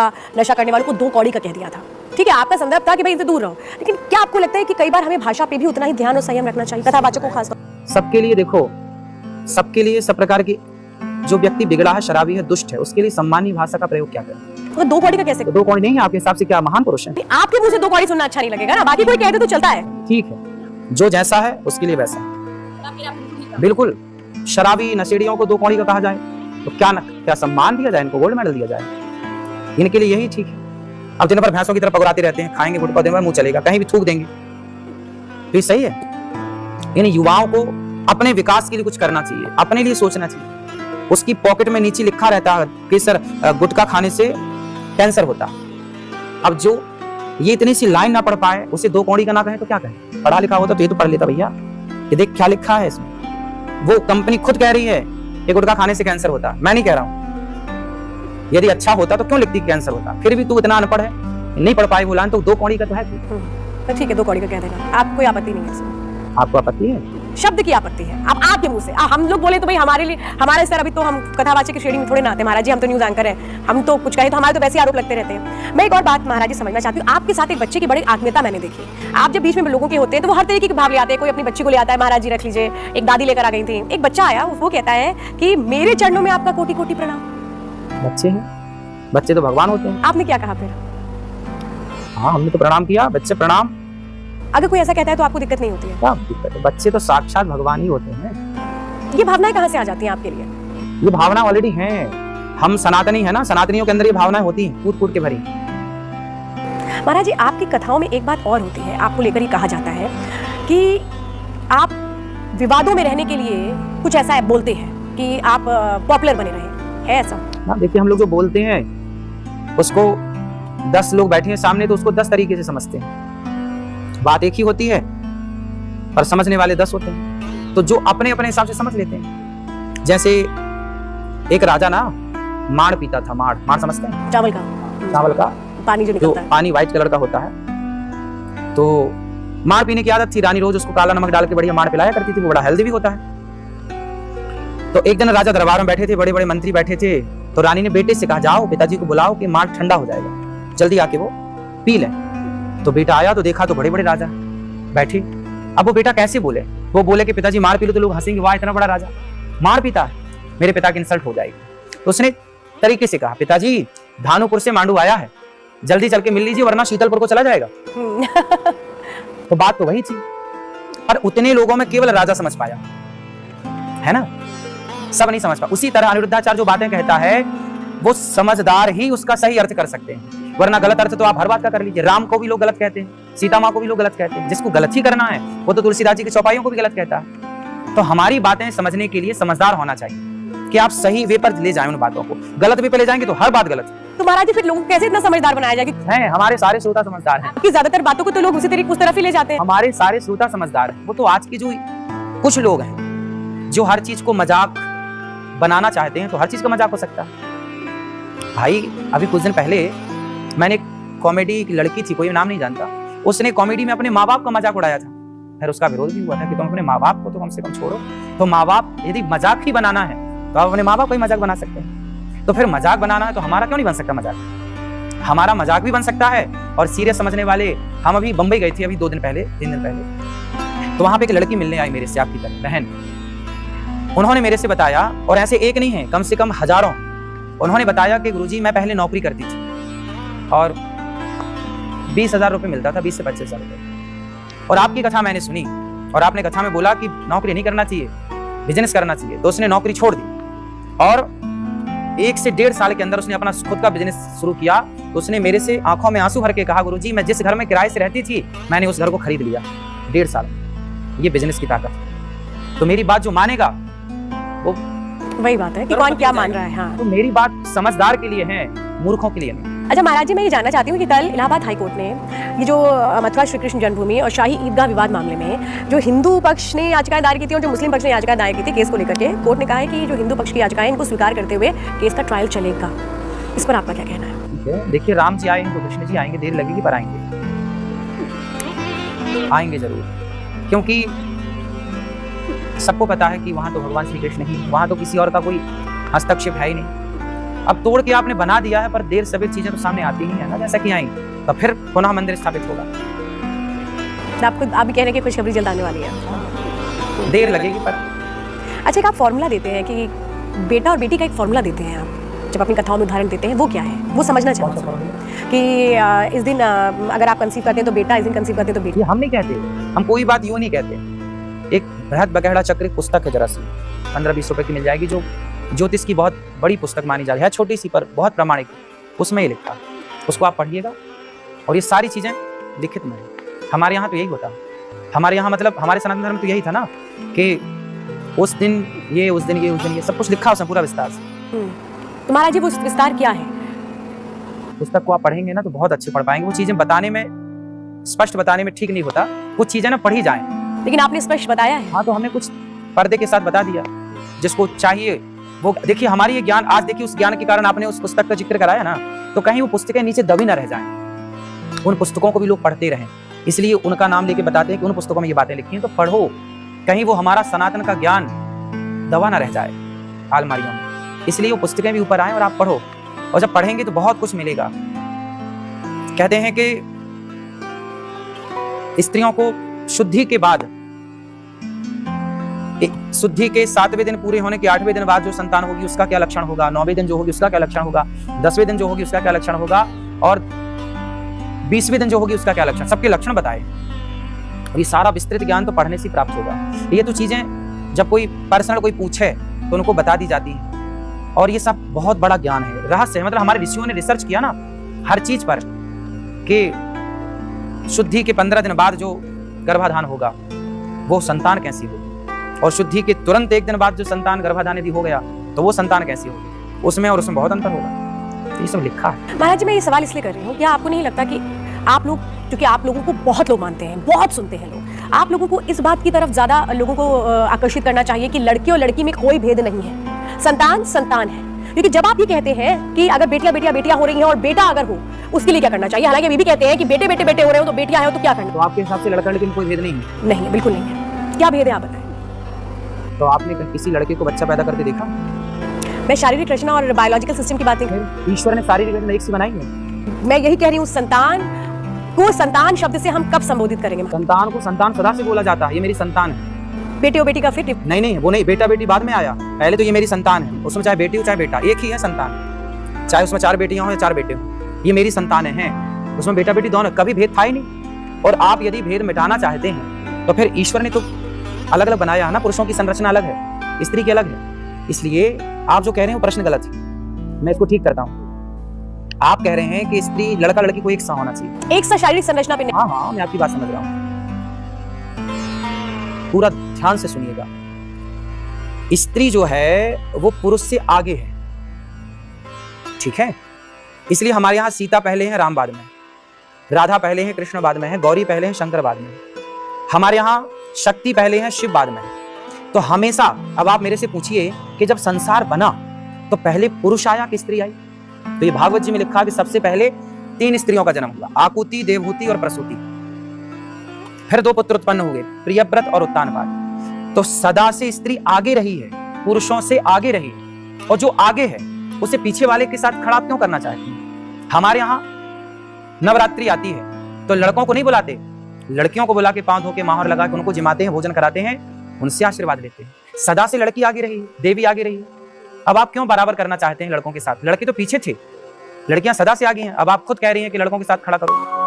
या नशा करने वालों को 2 कौड़ी का कह दिया था। ठीक है, आपका संदर्भ था कि भाई इनसे दूर रहो, लेकिन क्या आपको लगता है कि कई बार हमें भाषा पे भी उतना ही ध्यान और संयम रखना चाहिए, कथावाचक को खासतौर? सबके लिए देखो, सबके लिए सब प्रकार की, जो व्यक्ति बिगड़ा है, शराबी है, दुष्ट है, उसके लिए सम्मानी भाषा का प्रयोग क्या करें? तो 2 कौड़ी का कैसे? 2 कौड़ी नहीं है आपके हिसाब से, क्या महान पुरुष है? आपके मुंह से 2 कौड़ी सुनना अच्छा नहीं लगेगा ना, बाकी कोई कह दे तो चलता है। ठीक है, जो जैसा है उसके लिए वैसा। बिल्कुल, शराबी नशेड़ियों को 2 कौड़ी का कहा जाए तो क्या सम्मान दिया जाए, इनको गोल्ड मेडल दिया जाए? इनके लिए यही ठीक है। अब दिन भर भैंसों की तरह पगड़ाते रहते हैं, खाएंगे गुटखा, दिन भर मुंह चलेगा, कहीं भी थूक देंगे, तो ये सही है? इन युवाओं को अपने विकास के लिए कुछ करना चाहिए, अपने लिए सोचना चाहिए। उसकी पॉकेट में नीचे लिखा रहता है कि सर गुटखा खाने से कैंसर होता। अब जो ये इतनी सी लाइन ना पढ़ पाए, उसे 2 कौड़ी का ना कहे तो क्या कहे? पढ़ा लिखा होता तो ये तो पढ़ लेता भैया, ये देख क्या लिखा है इसमें। वो कंपनी खुद कह रही है कि गुटखा खाने से कैंसर होता, मैं नहीं कह रहा हूं। यदि अच्छा होता तो क्यों लिखती कैंसर होता? फिर भी तू इतना अनपढ़ है, नहीं पढ़ पाई वो लाइन, तो 2 कौड़ी का तो है। तो ठीक है, 2 कौड़ी का कह देगा, आपको कोई आपत्ति नहीं है इसमें? आपको आपत्ति है? शब्द की आपत्ति है। अब आपके मुंह से हम लोग बोले तो भाई हमारे लिए, हमारे सर अभी तो हम कथावाचक की श्रेणी में थोड़े ना आते महाराज जी, हम तो न्यूज़ एंकर हैं, हम तो कुछ कहें तो हमारे तो वैसे आरोप लगते रहते हैं। मैं एक और बात महाराज जी समझना चाहती हूँ, आपके साथ एक बच्चे की बड़ी आत्मीयता मैंने देखी। आप जब बीच में लोगों के होते हैं तो वो हर तरीके के भाव ले आते हैं, कोई अपनी बच्ची को ले आता है, महाराज जी रख लीजिए, एक दादी लेकर आ गई थी, एक बच्चा आया, वो कहता है कि मेरे चरणों में आपका कोटि कोटि प्रणाम। बच्चे हैं, बच्चे तो भगवान होते हैं। आपने क्या कहा फिर? हाँ, हमने तो प्रणाम किया, बच्चे प्रणाम। अगर कोई ऐसा कहता है तो आपको दिक्कत नहीं होती है? क्या दिक्कत है? बच्चे तो साक्षात भगवान ही होते हैं। ये भावनाएं कहाँ से आ जाती हैं आपके लिए? ये भावना ऑलरेडी हैं, हम सनातनी है ना, सनातनियों के अंदर ये भावनाएं होती हैं, कूट कूट के भरी। महाराज जी, आपकी कथाओं में एक बात और होती है, आपको लेकर ही कहा जाता है कि आप विवादों में रहने के लिए कुछ ऐसा बोलते हैं कि आप पॉपुलर बने रहे, है ऐसा? हाँ, देखिए हम लोग जो बोलते हैं उसको 10 लोग बैठे हैं सामने तो उसको 10 तरीके से समझते हैं। बात एक ही होती है पर समझने वाले 10 होते हैं, तो जो अपने अपने हिसाब से समझ लेते हैं। जैसे एक राजा ना माड़ पीता था, माड़ समझते हैं? चावल का पानी जो निकलता है, पानी व्हाइट कलर का होता है। तो माड़ पीने की आदत थी, रानी रोज उसको काला नमक डाल के बढ़िया माड़ पिलाया करती थी, वो बड़ा हेल्दी भी होता है। तो एक दिन राजा दरबार में बैठे थे, बड़े बड़े मंत्री बैठे थे, तो रानी ने बेटे से कहा जाओ पिताजी को बुलाओ कि माड़ ठंडा हो जाएगा, जल्दी आके वो पी लें। तो बेटा आया तो देखा तो बड़े बड़े राजा बैठे। अब वो बेटा कैसे बोले? वो बोले कि पिताजी मार पी लो, तो लोग हंसेंगे, वाह इतना बड़ा राजा मार पीता है, मेरे पिता की इंसल्ट हो जाएगी। तो उसने तरीके से कहा, पिताजी धानुपुर से मांडू आया है, जल्दी चल के मिल लीजिए वरना शीतलपुर को चला जाएगा। तो बात तो वही थी, पर उतने लोगों में केवल राजा समझ पाया, है ना, सब नहीं समझ पाया। उसी तरह अनिरुद्धाचार्य जो बातें कहता है वो समझदार ही उसका सही अर्थ कर सकते हैं, वरना गलत अर्थ तो आप हर बात का कर लीजिए। राम को भी लोग गलत कहते हैं, सीता माँ को भी लोग गलत कहते हैं, जिसको गलत ही करना है वो तो तुलसीदास जी की चौपाइयों को भी गलत कहता है। तो हमारी बातें समझने के लिए समझदार होना चाहिए कि आप सही वे पर ले जाएं उन बातों को। गलत वे पर ले जाएंगे तो हर बात गलत है। तो महाराज जी फिर लोगों को कैसे इतना समझदार बनाया जाए? हैं हमारे सारे श्रोता समझदार हैं, आपकी ज्यादातर बातों को तो लोग उसी तरीके उस तरफ ही ले जाते हैं। हमारे सारे श्रोता समझदार हैं। वो तो आज की जो कुछ लोग हैं जो हर चीज को मजाक बनाना चाहते हैं, तो हर चीज का मजाक हो सकता है भाई। अभी कुछ दिन पहले मैंने कॉमेडी की लड़की थी, कोई नाम नहीं जानता, उसने कॉमेडी में अपने माँ बाप का मजाक उड़ाया था। फिर उसका विरोध भी हुआ था कि तुम अपने माँ बाप को तो कम से कम छोड़ो। तो माँ बाप यदि मजाक ही बनाना है तो आप अपने माँ बाप को ही मजाक बना सकते हैं। तो फिर मजाक बनाना है तो हमारा क्यों नहीं बन सकता मजाक? हमारा मजाक भी बन सकता है और सीरियस समझने वाले। हम अभी बंबई गए थे, अभी 3 दिन पहले, तो वहां पे एक लड़की मिलने आई मेरे से, आपकी तरह बहन। उन्होंने मेरे से बताया, और ऐसे एक नहीं है, कम से कम हजारों। उन्होंने बताया कि गुरुजी मैं पहले नौकरी करती थी और 20,000 रुपये मिलता था, 20 से 25,000 रुपये। और आपकी कथा मैंने सुनी और आपने कथा में बोला कि नौकरी नहीं करना चाहिए, बिजनेस करना चाहिए। तो उसने नौकरी छोड़ दी और 1 से 1.5 साल के अंदर उसने अपना खुद का बिजनेस शुरू किया। तो उसने मेरे से आंखों में आंसू भर के कहा, गुरुजी मैं जिस घर में किराए से रहती थी मैंने उस घर को खरीद लिया 1.5 साल। ये बिजनेस की ताकत। तो मेरी बात जो मानेगा वो वही बात है कि कौन क्या मान रहा है। हाँ, तो मेरी बात समझदार के लिए है, मूर्खों के लिए नहीं। अच्छा महाराज जी, मैं ये जानना चाहती हूँ कि कल इलाहाबाद हाई कोर्ट ने ये जो मथुरा श्री कृष्ण जन्मभूमि और शाही ईदगाह विवाद मामले में जो हिंदू पक्ष ने याचिकाएं दायर की थी और जो मुस्लिम पक्ष ने याचिकाएं दायर की थी केस को लेकर के, कोर्ट ने कहा है कि जो हिंदू पक्ष की याचिकाएं इनको स्वीकार करते हुए केस का ट्रायल चलेगा। इस पर आपका क्या कहना है? देखिए, राम जी आए हैं तो कृष्ण जी आएंगे, देर लगेगी पर आएंगे जरूर, क्योंकि सबको पता है कि वहां तो भगवान श्री कृष्ण ही, वहां तो किसी और का कोई हस्तक्षेप है ही नहीं। अब तोड़ के आपने बना दिया है, पर देर सवेर चीजें तो सामने आती ही है ना, जैसा कि आई, तो फिर पुनः मंदिर स्थापित होगा। आपको आप भी कह रहे हैं कि खुशखबरी जल्द आने वाली है, देर लगेगी पर। अच्छा, एक आप फॉर्मूला देते हैं कि बेटा और बेटी का एक फॉर्मूला देते हैं आप जब अपनी कथाओं में उदाहरण देते हैं, वो क्या है? वो समझना चाहते हैं कि इस दिन अगर आप कंसीव करते हैं तो बेटा, इस दिन कंसीव करते हैं तो बेटी। ये हम नहीं कहते, हम कोई बात यूं नहीं कहते। एक बृहद बगैड़ा चक्र पुस्तक है, जरा सी 15-20 रुपए की मिल जाएगी, जो ज्योतिष की बहुत बड़ी पुस्तक मानी जा रही है, छोटी सी पर बहुत प्रामाणिक, उसमें ये लिखा, उसको आप पढ़िएगा और ये सारी चीजें लिखित में है। हमारे यहाँ तो यही होता, हमारे यहाँ मतलब हमारे सनातन धर्म तो यही था ना कि उस दिन ये, उस दिन ये, उस दिन ये, सब कुछ लिखा उसमें पूरा विस्तार से। तो महाराज जी वो विस्तार क्या है? पुस्तक को आप पढ़ेंगे ना तो बहुत अच्छे पढ़ पाएंगे। वो चीजें बताने में, स्पष्ट बताने में ठीक नहीं होता, कुछ चीजें ना पढ़ी जाएं। लेकिन आपने स्पष्ट बताया है। हाँ, तो हमने कुछ पर्दे के साथ बता दिया, जिसको चाहिए वो देखिए। हमारी ये ज्ञान, आज देखिए उस ज्ञान के कारण आपने उस पुस्तक का जिक्र कराया ना, तो कहीं वो पुस्तकें नीचे दबी ना रह जाएं। उन पुस्तकों को भी लोग पढ़ते रहें, इसलिए उनका नाम लेके बताते हैं कि उन पुस्तकों में ये बातें लिखी हैं, तो पढ़ो, कहीं वो हमारा सनातन का ज्ञान दबा ना रह जाए अलमारियों में। इसलिए वो पुस्तकें भी ऊपर आए और आप पढ़ो, और जब पढ़ेंगे तो बहुत कुछ मिलेगा। कहते हैं कि स्त्रियों को शुद्धि के बाद, शुद्धि के 7वें दिन पूरे होने के 8वें दिन बाद जो संतान होगी उसका क्या लक्षण होगा, 9वें दिन जो होगी उसका क्या लक्षण होगा, 10वें दिन जो होगी उसका क्या लक्षण होगा, और 20वें दिन जो होगी उसका क्या लक्षण, सबके लक्षण बताए। और ये सारा विस्तृत ज्ञान तो पढ़ने से प्राप्त होगा। ये तो चीजें जब कोई पर्सनल कोई पूछे तो उनको बता दी जाती है, और ये सब बहुत बड़ा ज्ञान है, रहस्य है। मतलब हमारे ऋषियों ने रिसर्च किया ना हर चीज पर कि शुद्धि के 15 दिन बाद जो गर्भाधान होगा वो संतान कैसी होगी, और शुद्धि के तुरंत 1 दिन बाद जो संतान गर्भाधान यदि हो गया तो वो संतान कैसी होगी, उसमें और उसमें बहुत अंतर होगा। तो ये सब लिखा है। महाराज जी, मैं ये सवाल इसलिए कर रही हूँ, क्या आपको नहीं लगता कि आप लोग, क्योंकि आप लोगों को बहुत लोग मानते हैं, बहुत सुनते हैं लोग, आप लोगों को इस बात की तरफ ज्यादा लोगों को आकर्षित करना चाहिए कि लड़की और लड़की में कोई भेद नहीं है, संतान संतान है। क्योंकि जब आप ये कहते हैं कि अगर बेटियां हो रही हैं और बेटा अगर हो, उसके लिए क्या करना चाहिए? हालांकि अभी भी कहते हैं कि बेटे हो रहे हो तो बेटियां हो तो क्या करना? तो आपके हिसाब से लड़का लड़की में कोई भेद नहीं है? नहीं, बिल्कुल नहीं है। क्या भेद है आप बताएं? तो आपने किसी लड़के को बच्चा पैदा करके देखा? मैं शारीरिक रचना और बायोलॉजिकल सिस्टम की बातें कर रही हूं। ईश्वर ने शारीरिक रचना एक सी बनाई है। मैं यही कह रही हूँ, संतान को संतान शब्द से हम कब संबोधित करेंगे? संतान को संतान सदा से बोला जाता है, ये मेरी संतान है। बेटे और बेटी का फिर नहीं, वो नहीं, बेटा बेटी बाद में आया, पहले तो ये मेरी संतान है। उसमें चाहे बेटी हो चाहे बेटा, एक ही है संतान, चाहे उसमें 4 बेटियां हो या 4 बेटे हो, ये मेरी संतान है। उसमें बेटा बेटी दोनों, कभी भेद था ही नहीं। और आप यदि भेद मिटाना चाहते हैं तो फिर ईश्वर ने तो अलग अलग बनाया है ना, पुरुषों की संरचना अलग है, स्त्री की अलग है। इसलिए आप जो कह रहे हैं वो प्रश्न गलत है, मैं इसको ठीक करता हूँ। आप कह रहे हैं कि स्त्री लड़का लड़की को एक सा होना चाहिए, एक सा शारीरिक संरचना पे। हाँ, मैं आपकी बात समझ रहा हूँ, पूरा ध्यान से सुनिएगा। स्त्री जो है वो पुरुष से आगे है, ठीक है? इसलिए हमारे यहाँ सीता पहले है, राम बाद में, राधा पहले है, कृष्ण बाद में है, गौरी पहले है, शंकर बाद में। हमारे यहाँ शक्ति पहले है, शिव बाद में। तो हमेशा, अब आप मेरे से पूछिए कि जब संसार बना तो पहले पुरुष आया कि स्त्री आई? तो ये भागवत जी में लिखा है कि सबसे पहले 3 स्त्रियों का जन्म हुआ, आकुति, देवहूति और प्रसूति। फिर 2 पुत्र उत्पन्न हुए, प्रियव्रत और उत्तानपाद। तो सदा से स्त्री आगे रही है, पुरुषों से आगे रही, और जो आगे है उसे पीछे वाले के साथ खड़ा क्यों करना चाहती है? हमारे यहाँ नवरात्रि आती है तो लड़कों को नहीं बुलाते, लड़कियों को बुला के पांव धो के माहौर लगा के उनको जिमाते हैं, भोजन कराते हैं, उनसे आशीर्वाद लेते हैं। सदा से लड़की आगे रही, देवी आगे रही। अब आप क्यों बराबर करना चाहते हैं लड़कों के साथ? लड़के तो पीछे थे, लड़कियां सदा से आगे हैं। अब आप खुद कह रही हैं कि लड़कों के साथ खड़ा करो।